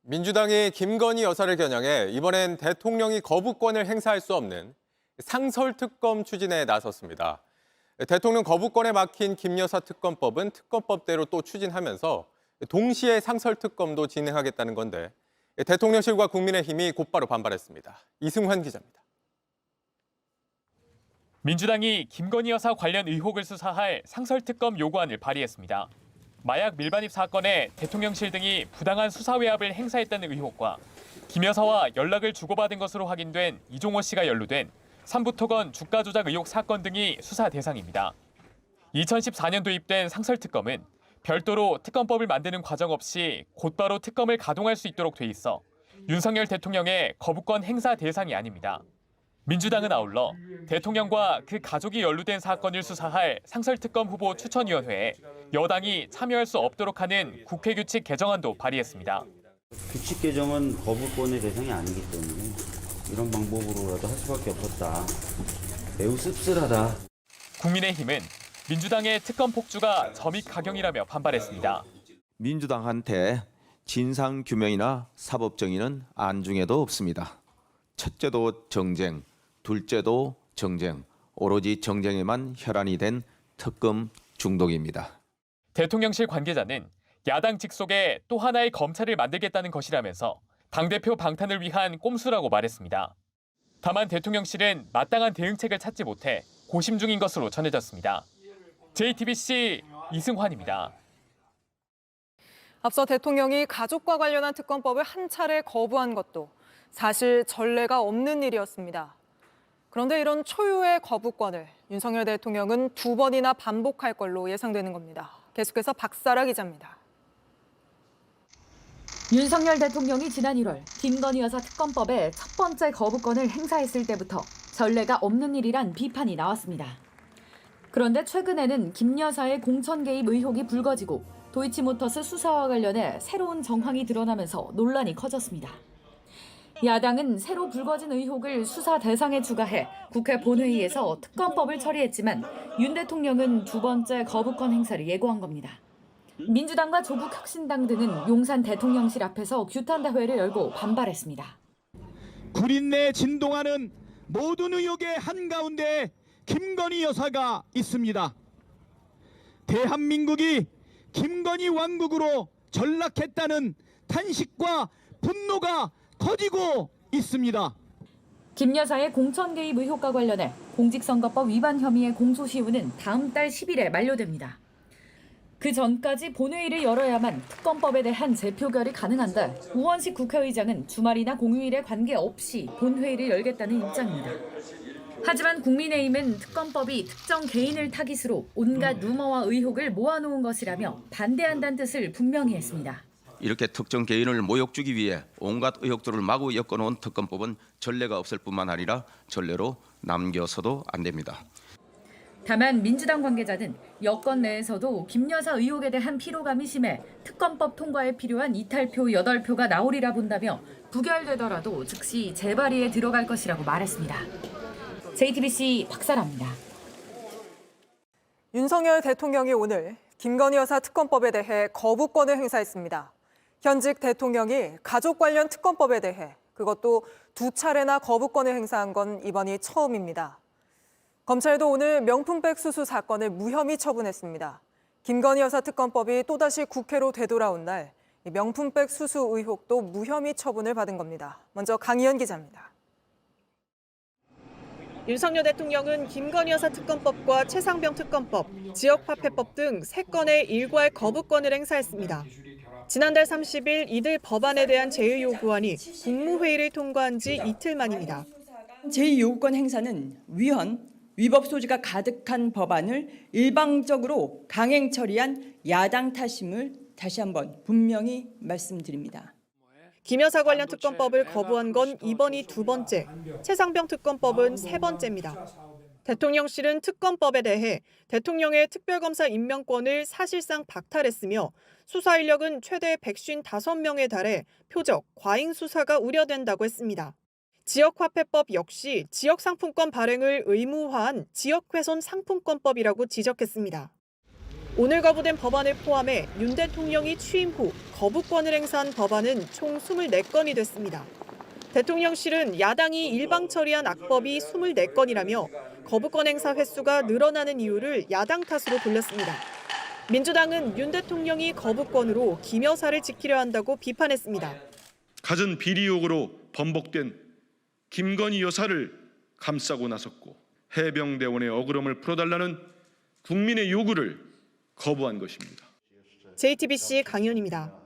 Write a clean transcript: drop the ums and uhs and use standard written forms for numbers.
민주당이 김건희 여사를 겨냥해 이번엔 대통령이 거부권을 행사할 수 없는 상설특검 추진에 나섰습니다. 대통령 거부권에 막힌 김 여사 특검법은 특검법대로 또 추진하면서 동시에 상설특검도 진행하겠다는 건데 대통령실과 국민의힘이 곧바로 반발했습니다. 이승환 기자입니다. 민주당이 김건희 여사 관련 의혹을 수사할 상설특검 요구안을 발의했습니다. 마약 밀반입 사건에 대통령실 등이 부당한 수사 외압을 행사했다는 의혹과 김 여사와 연락을 주고받은 것으로 확인된 이종호 씨가 연루된 삼부토건 주가 조작 의혹 사건 등이 수사 대상입니다. 2014년 도입된 상설특검은 별도로 특검법을 만드는 과정 없이 곧바로 특검을 가동할 수 있도록 돼 있어 윤석열 대통령의 거부권 행사 대상이 아닙니다. 민주당은 아울러 대통령과 그 가족이 연루된 사건을 수사할 상설특검 후보 추천위원회에 여당이 참여할 수 없도록 하는 국회 규칙 개정안도 발의했습니다. 규칙 개정은 거부권의 대상이 아니기 때문에 이런 방법으로라도 할 수밖에 없었다. 매우 씁쓸하다. 국민의힘은 민주당의 특검 폭주가 점입가경이라며 반발했습니다. 민주당한테 진상규명이나 사법정의는 안중에도 없습니다. 첫째도 정쟁, 둘째도 정쟁, 오로지 정쟁에만 혈안이 된 특검 중독입니다. 대통령실 관계자는 야당 직속에 또 하나의 검찰을 만들겠다는 것이라면서 당대표 방탄을 위한 꼼수라고 말했습니다. 다만 대통령실은 마땅한 대응책을 찾지 못해 고심 중인 것으로 전해졌습니다. JTBC 이승환입니다. 앞서 대통령이 가족과 관련한 특검법을 한 차례 거부한 것도 사실 전례가 없는 일이었습니다. 그런데 이런 초유의 거부권을 윤석열 대통령은 두 번이나 반복할 걸로 예상되는 겁니다. 계속해서 박사라 기자입니다. 윤석열 대통령이 지난 1월 김건희 여사 특검법의 첫 번째 거부권을 행사했을 때부터 전례가 없는 일이란 비판이 나왔습니다. 그런데 최근에는 김 여사의 공천 개입 의혹이 불거지고 도이치모터스 수사와 관련해 새로운 정황이 드러나면서 논란이 커졌습니다. 야당은 새로 불거진 의혹을 수사 대상에 추가해 국회 본회의에서 특검법을 처리했지만 윤 대통령은 두 번째 거부권 행사를 예고한 겁니다. 민주당과 조국혁신당 등은 용산 대통령실 앞에서 규탄대회를 열고 반발했습니다. 구린내 진동하는 모든 의혹의 한가운데 김건희 여사가 있습니다. 대한민국이 김건희 왕국으로 전락했다는 탄식과 분노가 커지고 있습니다. 김 여사의 공천 개입 의혹과 관련해 공직선거법 위반 혐의의 공소시효는 다음 달 10일에 만료됩니다. 그 전까지 본회의를 열어야만 특검법에 대한 재표결이 가능한데 우원식 국회의장은 주말이나 공휴일에 관계없이 본회의를 열겠다는 입장입니다. 하지만 국민의힘은 특검법이 특정 개인을 타깃으로 온갖 루머와 의혹을 모아놓은 것이라며 반대한다는 뜻을 분명히 했습니다. 이렇게 특정 개인을 모욕 주기 위해 온갖 의혹들을 마구 엮어놓은 특검법은 전례가 없을 뿐만 아니라 전례로 남겨서도 안 됩니다. 다만 민주당 관계자는 여권 내에서도 김 여사 의혹에 대한 피로감이 심해 특검법 통과에 필요한 이탈표 8표가 나오리라 본다며 부결되더라도 즉시 재발의에 들어갈 것이라고 말했습니다. JTBC 박사라입니다. 윤석열 대통령이 오늘 김건희 여사 특검법에 대해 거부권을 행사했습니다. 현직 대통령이 가족 관련 특검법에 대해 그것도 두 차례나 거부권을 행사한 건 이번이 처음입니다. 검찰도 오늘 명품백 수수 사건을 무혐의 처분했습니다. 김건희 여사 특검법이 또다시 국회로 되돌아온 날 명품백 수수 의혹도 무혐의 처분을 받은 겁니다. 먼저 강희연 기자입니다. 윤석열 대통령은 김건희 여사 특검법과 최상병 특검법, 지역화폐법 등 3건의 일괄 거부권을 행사했습니다. 지난달 30일 이들 법안에 대한 제의 요구안이 국무회의를 통과한 지 이틀 만입니다. 제의 요구권 행사는 위법 소지가 가득한 법안을 일방적으로 강행 처리한 야당 탓임을 다시 한번 분명히 말씀드립니다. 김 여사 관련 특검법을 거부한 건 이번이 두 번째, 최상병 특검법은 세 번째입니다. 대통령실은 특검법에 대해 대통령의 특별검사 임명권을 사실상 박탈했으며 수사 인력은 최대 155명에 달해 표적, 과잉 수사가 우려된다고 했습니다. 지역화폐법 역시 지역상품권 발행을 의무화한 지역훼손 상품권법이라고 지적했습니다. 오늘 거부된 법안을 포함해 윤 대통령이 취임 후 거부권을 행사한 법안은 총 24건이 됐습니다. 대통령실은 야당이 일방 처리한 악법이 24건이라며 거부권 행사 횟수가 늘어나는 이유를 야당 탓으로 돌렸습니다. 민주당은 윤 대통령이 거부권으로 김 여사를 지키려 한다고 비판했습니다. 갖은 비리 의혹으로 번복된 김건희 여사를 감싸고 나섰고 해병대원의 억울함을 풀어달라는 국민의 요구를 거부한 것입니다. JTBC 강윤입니다.